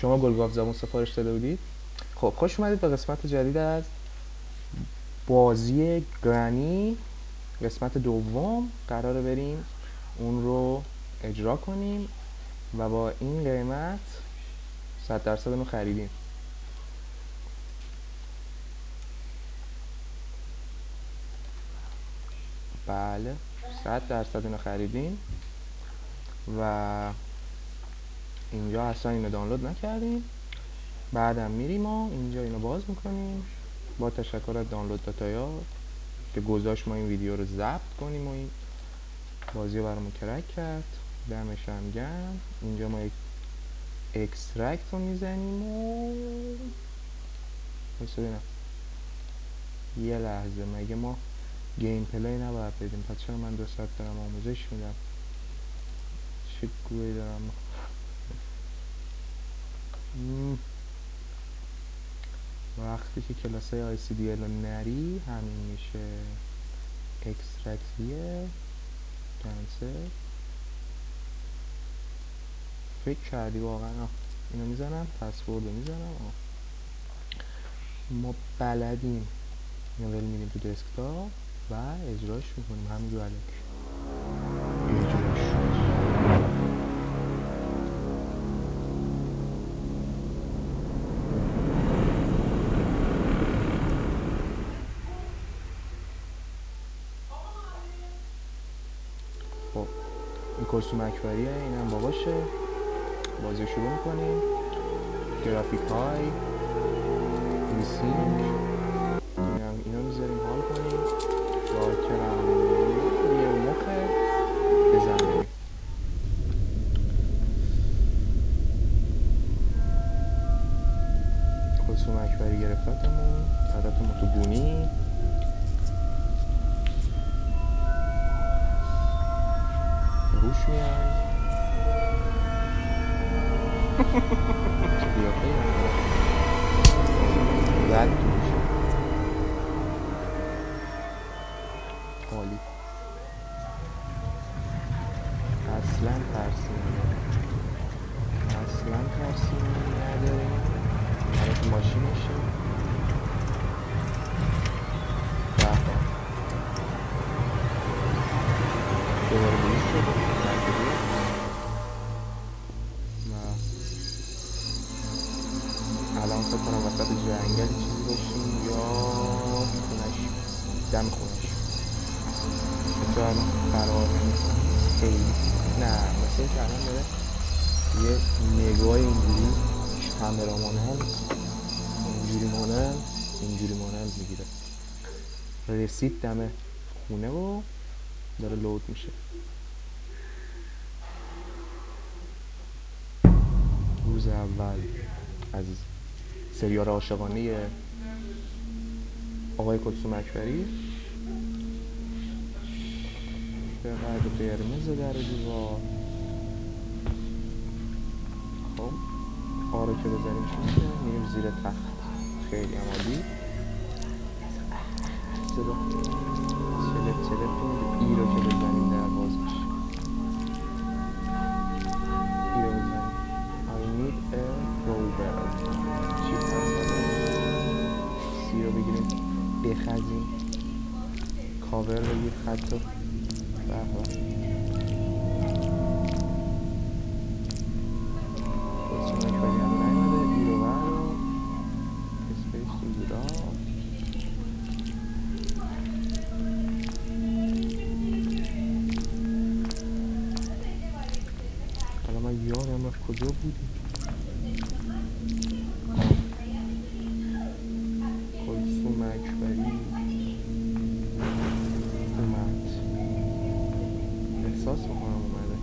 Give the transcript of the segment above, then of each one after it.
شما گلگاف زبون سفارش داده بودید. خب خوش اومدید به قسمت جدید از بازی گرانی. قسمت دوم قراره بریم اون رو اجرا کنیم و با این قیمت 100% اونو خریدیم. بله 100% اینو خریدیم و اینجا اصلا اینو دانلود نکردیم. بعدم میریم و اینجا اینو باز میکنیم. با تشکر از دانلود داتایا که گذاشت ما این ویدیو رو ضبط کنیم و این بازی رو برامون کرک کرد. دمش هم گرم. اینجا ما یک اکسترکت رو میزنیم و ببینم یه لحظه مگه ما گیم پلی نباید بدیم؟ پس چرا من 2 ساعت دارم آموزش میدم؟ چه گویی دارم وقتی که کلاسای آی سی دی ال رو نری همین میشه. اکسترکتیه کنسل. فکر کردی واقعا اینو میزنم پسورد رو میزنم. ما بلدیم اینو ول میدیم تو دسکتاپ و اجراش میکنیم همینجور الک اجراش. خب این کلثوم اکبریه، اینم باباشه. بازی شروع میکنیم. گرافیک های ریسینگ اینو میذاریم حال کنیم. شارکر هم یه مخه بزن بریم. کلثوم اکبری گرفتتمون عدتمون تو بونی. روش میای چه قیافه‌ای هم زد تو میشه. عالی. اصلا ترسیم نداریم. همه تو ماشینشیم. دوباره بلیس شده و الان فکر کنم وسط جنگل چیزی باشیم یا خونش دم خونش. بچه الان قرار نیست خیلی نه مثل این که الان داره یه نگاه اینجوری کامرا مانند اینجوری مانند میگیره. رسید دم خونه و داره لود میشه. روز اول از سریال عاشقانه آقای کلثوم اکبری. به قدر قرمز در دیوار. خب آره که بزنیم چی میشه؟ میریم زیر تخت. خیلی هم عالی. صدا چلپ ای رو که بزنیم در بازش. ای رو بزنیم. I need a crowbar. چی هست؟ سی رو بگیریم بخزیم. کاور بگیر خط رو بحبه. کلثوم اکبری هم نایمده. ای رو بر رو اسپیس تو زیرا. حالا من یادم رفت کجا بودیم. کلثوم اکبری اومد. احساس میکنم اومده.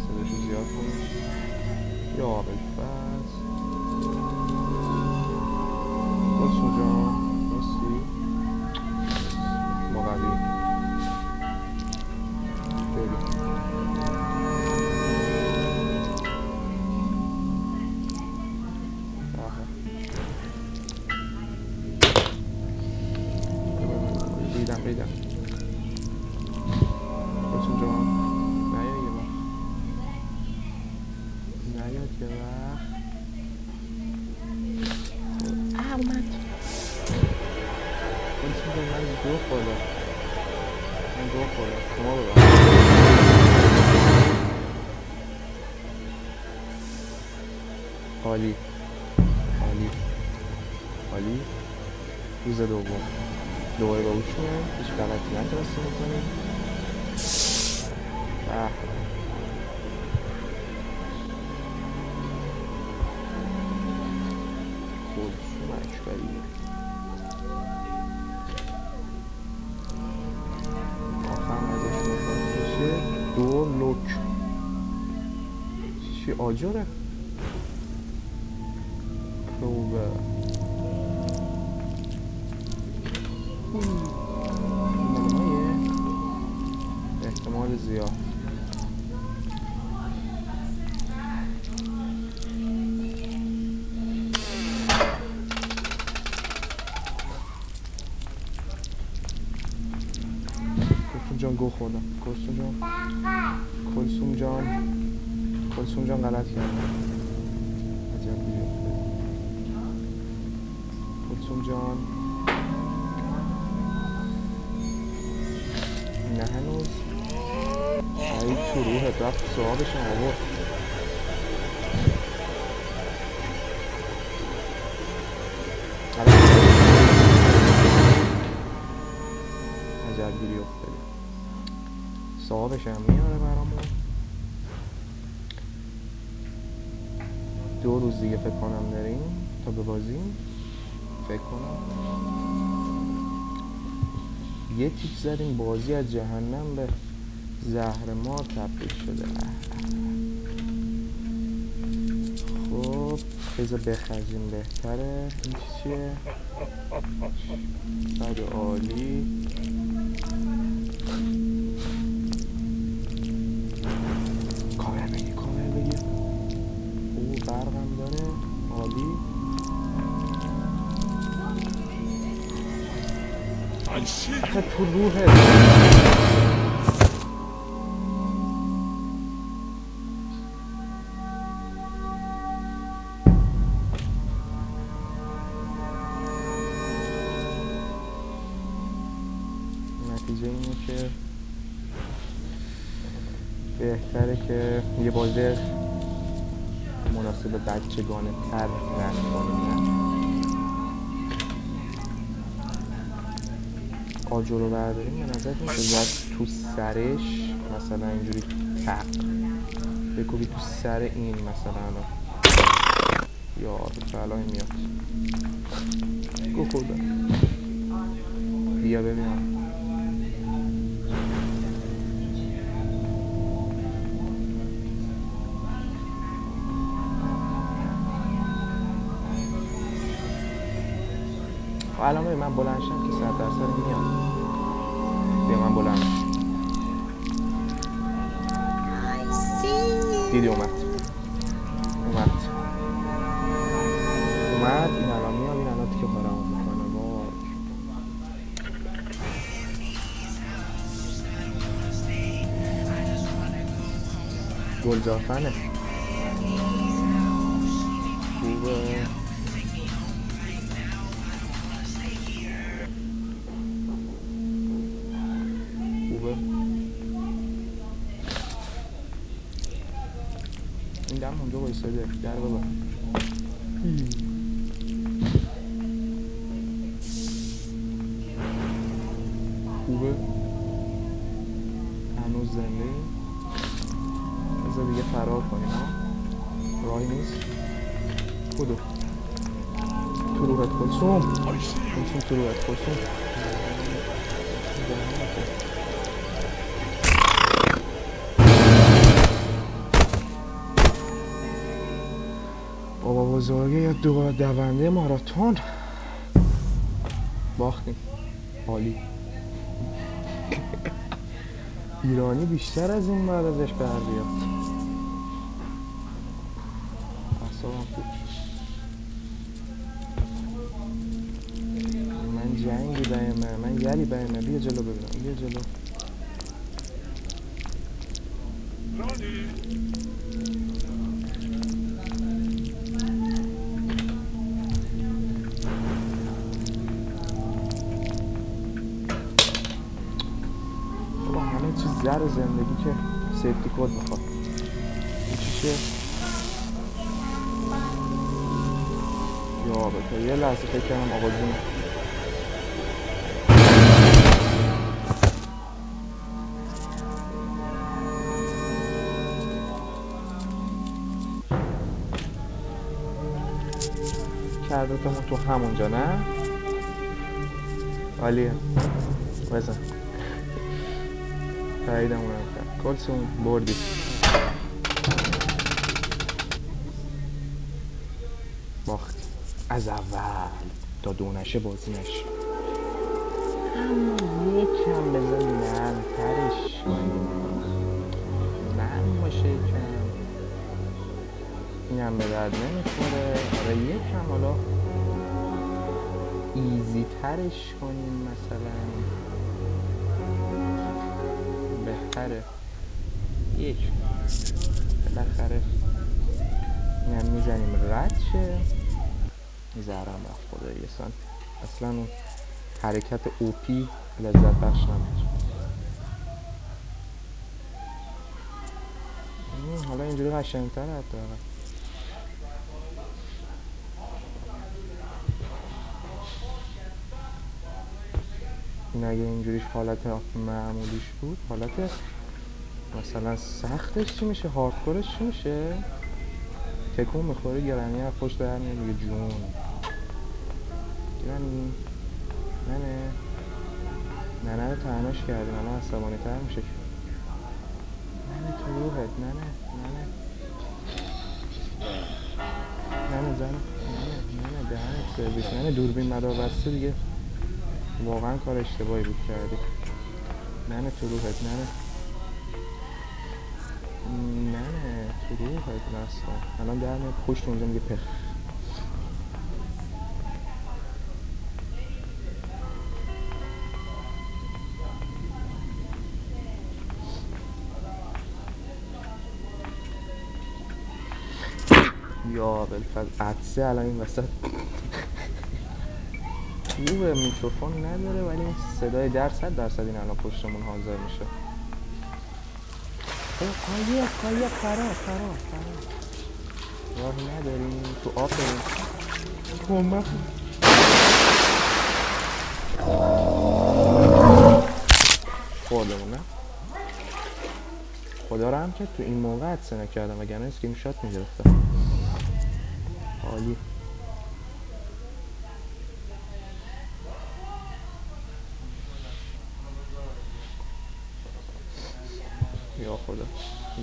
صداشو زیاد کنیم. یا ابوالفضل کلثوم جان راستی ما قوی بریم. ریدم کلثوم جان نه یه ما نیاد که وقت اومد من دو خوردم شما ببرم عالی روز دوم دوباره با اوشونم هیچ غلطی نتونستیم میکنیم خودشون اکبریه آخرم ازش مفاد بشه دو لوک چی آجاره خوبه احتمال زیاد کلسوم جان گو خوردم کلسوم جان غلط کردم عجب بیفته کلسوم جان نه هنوز سعید تو روحت رفت صحابشم آورد عجب گیری افتاده صحابشم میاره برامون 2 روز دیگه فکر کنم داریم تا ببازیم فکر کنم یه تیک زدیم بازی از جهنم به زهر مار تبدیل شده خب بذار بخزیم بهتره این چیه بعد عالی کاور بگی او برقم داره عالی آخه تو روحه نتیجه اینه که بهتره که یه بازی مناسب بچگانه تر نکنیم آجر رو برداریم به نظر میشه زد تو سرش مثلا اینجوری تق بکوبی تو سر این مثلا یا بلای میاد گو خوردم بیا ببینم الان ببین من بلند شم که 100% میام بیا من بلند دیدی اومد این الان میام این الان که برام میکنه گلزافنه خوبه این دم اونجا بایستاده در بابا خوبه هنوز زنده بذار دیگه فرار کنیم ها راهی نیست کدو تو روحت کلسوم تو روحت کلسوم بابا بزرگه یا دونده ماراتون باختیم عالی ایرانی بیشتر از این بعد ازش بر بیاد اصابم خوب من جنگی بایمه من یلی بایمه بیا جلو ببینم بیا جلو در زندگی که سیفتی کد میخواد. این چیشه؟ یا تا یه لحظه فکر کردم آقا جون کرده تو همونجا نه؟ عالیه بزن تاییدم اونم کرد کلسون بردی باختی از اول تا دونشه بازی نشه هم یکم بزن نرمترش کنیم نرم باشه یکم اینم به درد نمیخوره آره یکم حالا ایزی ترش کنیم مثلا بهتره یک بالاخره اینم میزنیم رد شه میذارم رفت خدایی اصلا اون حرکت اوپی لذت بخش نمید حالا اینجوری قشنگتر حتی این اگه اینجوریش حالت معمولیش بود حالت مثلا سختش چی میشه هاردکورش چی میشه تکون میخوره گرانی از پشت در میاد میگه جون گرانی ننه رو تنهاش کردیم الان عصبانی تر میشه ننه تو روحت ننه زن ننه دهنت سرویس ننه دوربین مدار بسته دیگه واقعا کار اشتباهی بود کردی ننه تو روحت ننه تو روحت نستا الان در میاد پشت اونجا میگه پخ یا بالفعل عدسه الان این وسط خوبه میکروفون نداره ولی این صدای درصد این الان پشتمون حاضر میشه قایق فرار راهی نداریم تو آب بریم کمک خوردمون نه خدا رو هم که تو این موقع عدسه نکردم وگرنه اسکرین شات میگرفتم عالی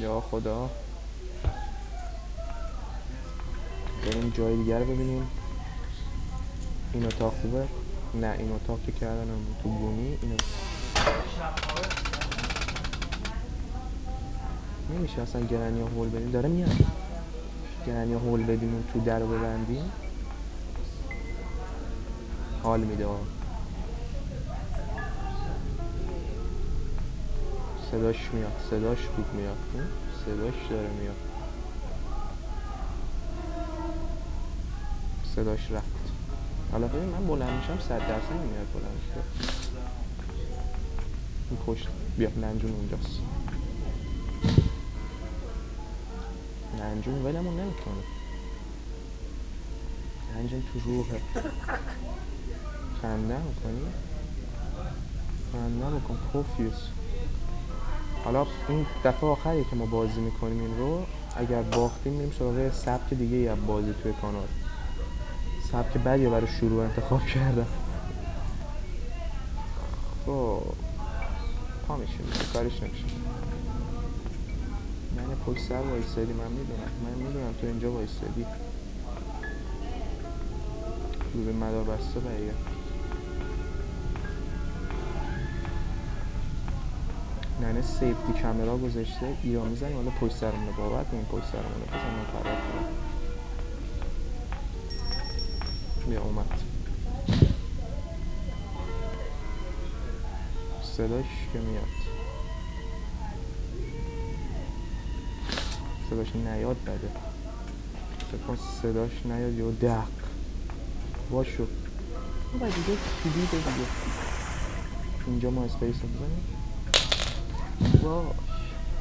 یا خدا بریم جای دیگر رو ببینیم این اتاق خوبه نه این اتاق که کردنم تو بونی اینو نمیشه اصلا گرنی ها هول بدیم داره میاد گرنی ها هول بدیم و تو در رو ببندیم حال میده صداش میاد صداش خوب میاد صداش داره میاد صداش رفت حالا ببین من بلند میشم 100% نمیاد بلند میشه این پشت بیا لنجون اونجاست لنجون ولمون نمیکنه لنجون تو روحه خنده میکن پوفیوس حالا این دفعه آخری که ما بازی میکنیم این رو اگر باختیم میریم سراغ سبک دیگه ای از بازی توی کانال سبک بعدی رو برای شروع انتخاب کردم خب پا میشیم کارش نمیشه من پشت سر وایستادی من میدونم تو اینجا وایستادی دوربین مدار بسته بایه ننه سیفتی کامرا گذاشته ایرا میزنیم حالا پشت سرمونه باور کنیم پشت سرمونه بزن من فرار کنم بیا اومد صداش که میاد صداش نیاد بده فکر صداش نیاد یا دق باشو باید دیگه کلیده دیگه اینجا ما اسپیس رو بزنیم باش.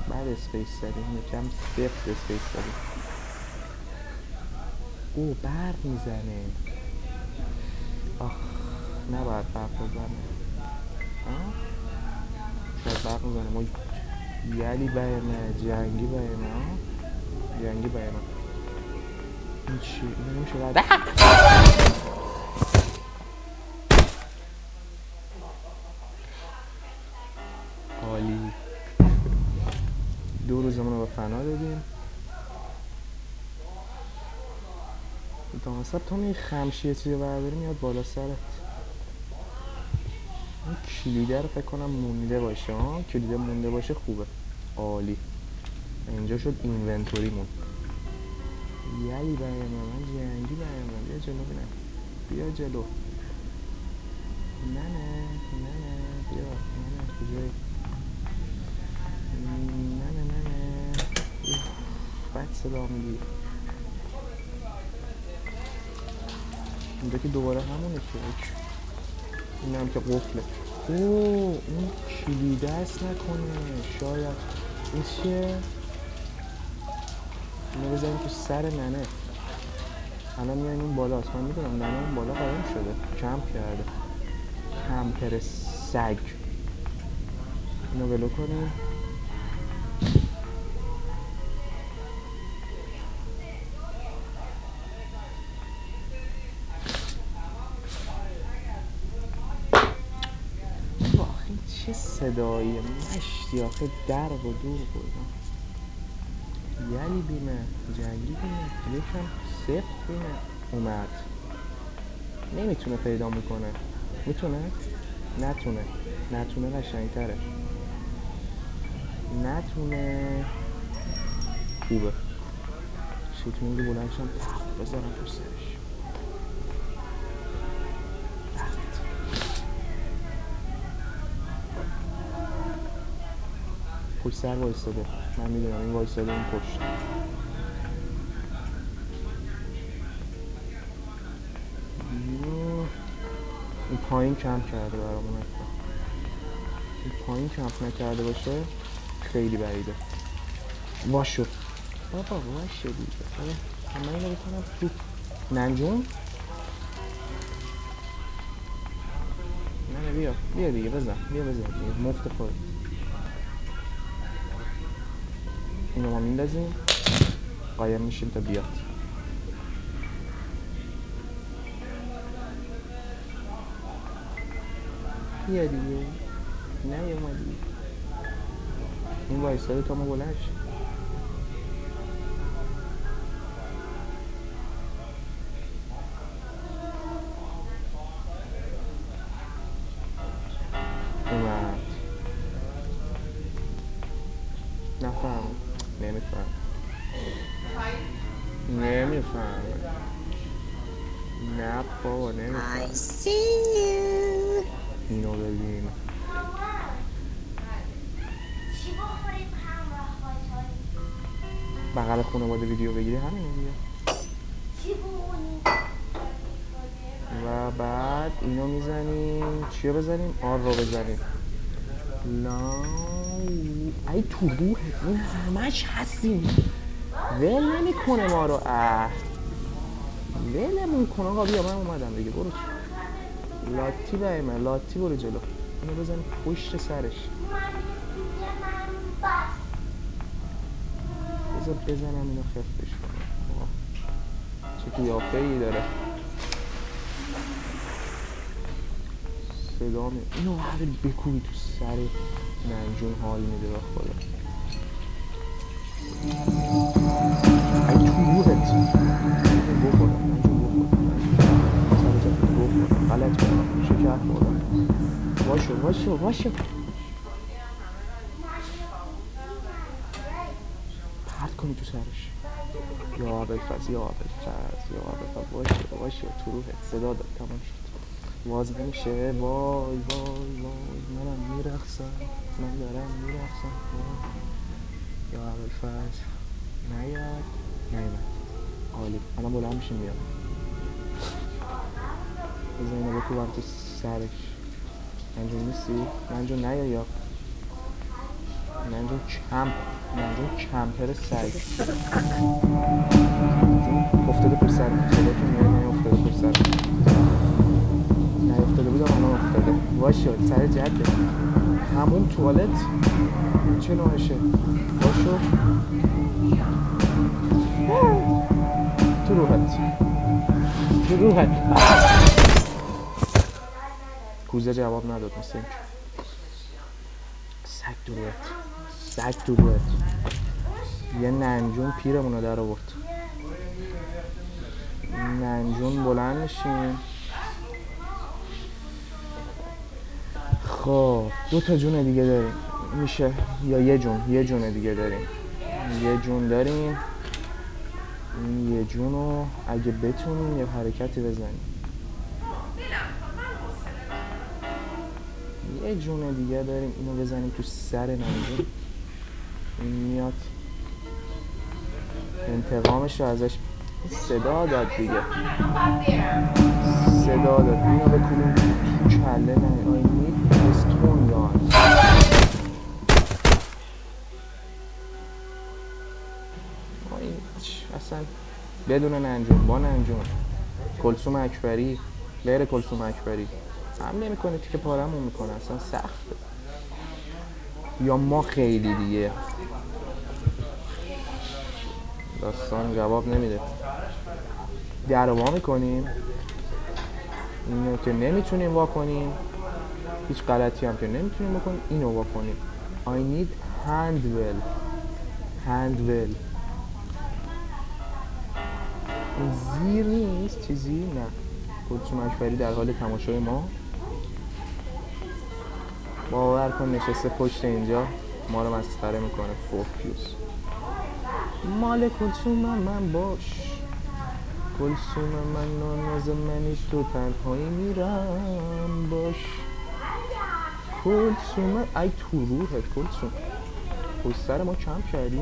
بعد اسپیس زدیم یکم سفت اسپیس زدیم. او برق میزنه. آخ نباید برق بزنه. شاید برق میزنه. ما یلی بایمه جنگی بایمه. جنگی بایمه. این چی؟ این نمیشه بعد عالی. 2 روزمون رو به فنا دادیم. دانسب تا می خمشیه چیزی برداری میاد بالا سرت. این کلیده رو فکر کنم مونده باشه. کلیده مونده باشه خوبه. عالی. اینجا شد اینونتوریمون. یلی برای من جنگی برای من. بیا جلو بینم. بیا جلو. نه بیا. نه کجایی؟ نه بد صدا میدی. اینجا که دوباره همونه که این هم که قفله. اوه اون کلیده است نکنه. شاید این چیه؟ اینو بزنیم تو سر ننه. الان میایم این بالاست. من میدونم ننه اون بالا قایم شده. کمپ کرده. کمپر سگ. اینو ولو کنیم. چه صدایی مشتی آخه در و دور بودم. یلی بیمه جنگی بیمه یکم سفت بیمه اومد. نمیتونه پیدا میکنه. میتونه؟ نتونه قشنگتره. نتونه خوبه. شیطونگی بلندشم بذارم تو سرش. پشت سر وایستاده. من میدونم این وایستاده این پشت. این پایین کمپ کرده برامون. این پایین کمپ نکرده باشه خیلی بعیده. واشو بابا واشو دیگه. من اینو بکنم تو ننجون. نه بیا دیگه بزن. بیا دیگه مفت خود. اینو ما میندازیم قایم میشیم تا بیاد. بیا دیگه نیومدی. این وایستاده تا ما بلند شیم. اومد. نفهم. نمیفهم. نه بابا نمیفهم. I see you. اینو ببین. بغل خانواده ویدیو بگیری همینه دیگه. و بعد اینو میزنیم. چیو بزنیم؟ آر رو بزنیم. ای تو روحت این همش هستیم. ول نمیکنه ما رو. ولمون کن آقا. بیا من اومدم دیگه. برو لاتی بایمه. لاتی برو جلو. اینو بزن پشت سرش. بزنم اینو خفتش کنم. چه قیافه ای داره. صدا می اینو هر بکوبی تو سر ننجون حال میده به خدا. ای تو روحت. بخورم غلط کنم. شکر خوردم. واشو پرد کنی تو سرش. یا ابوالفضل واشو تو روحت. صدا داد. تمام شد. واز نمیشه. وای منم میرقصم. من دارم میرقصم. یا ابوالفضل نیاد. عالی. الان بلند میشیم میاد. بذار اینو بکوبم تو سرش. منجون نیستی؟ منجون نیا یا ننجون کمپر سگ افتاده پر سر صداتون میاد. نه افتاده پر سر، نه افتاده بودم الان افتاده. واشو سر جده. همون توالت چه نوعشه؟ واشو تو روحت کوزه جواب نداد مثل اینکه. سگ تو روحت. یه ننجون پیرمونو در آورد. ننجون بلند میشیم. خب 2 تا جون دیگه داریم میشه، یا یه جون دیگه داریم. یه جون داریم. این یه جونو اگه بتونیم یه حرکتی بزنیم. یه جون دیگه داریم، اینو بزنیم تو سر ننجون. این میاد انتقامش رو ازش صدا داد دیگه. اینو بکنیم تو کله. نه I need استون یان. اصلا بدون ننجون، با ننجون، کلثوم اکبری، غیر کلثوم اکبری هم نمیکنه که پارمون میکنه. اصلا سخته. یا ما خیلی دیگه داستان جواب نمیده. در وا میکنیم. اینو که نمیتونیم وا کنیم، هیچ غلطی هم که نمیتونیم بکنیم، اینو وا کنیم. I need handwell. زیر نیست چیزی؟ نه. کلثوم اکبری در حال تماشای ما. باور کن نشسته پشت اینجا ما رو مسخره میکنه. فوکیوس. مال کلثوم من باش. کلثوم من ناز منی تو تنهایی میرم باش. کلثوم ای تو روحت کلثوم. پشت سر ما کمپ کردی؟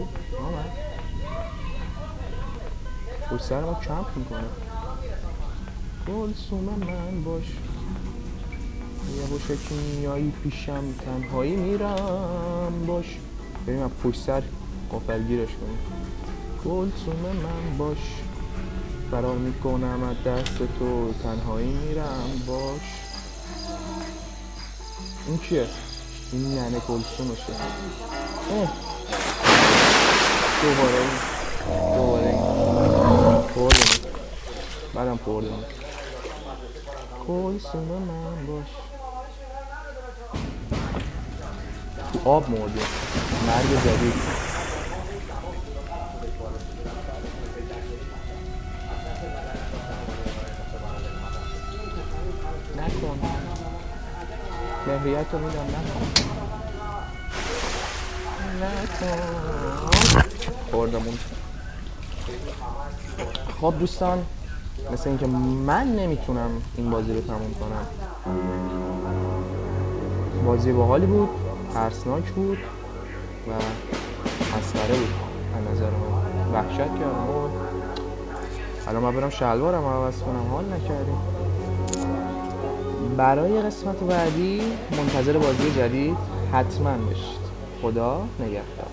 پشت سر ما کمپ میکنه. کلثوم من باش. یه باشه که میایی پیشم تنهایی میرم باش. بریم از پشت سر قافلگیرش کنیم. کلثوم من باش. فرار میکنم از دست تو تنهایی میرم باش. این کیه؟ این یعنی کلثومشه. دوباره این خوردم. بعدم خوردم. کلثوم من باش. تو آب مردیم. مرگ جدید. نکن. مهریت رو میدم. نکن. خوردمون. خب دوستان، مثل اینکه من نمیتونم این بازی رو تموم کنم. بازی باحالی بود، ترسناک بود و مسخره بود از نظر من. وحشت کردم. الان من برم شلوارم عوض کنم. حال نکردیم. برای قسمت بعدی منتظر بازی جدید حتما باشید. خدا نگهدار.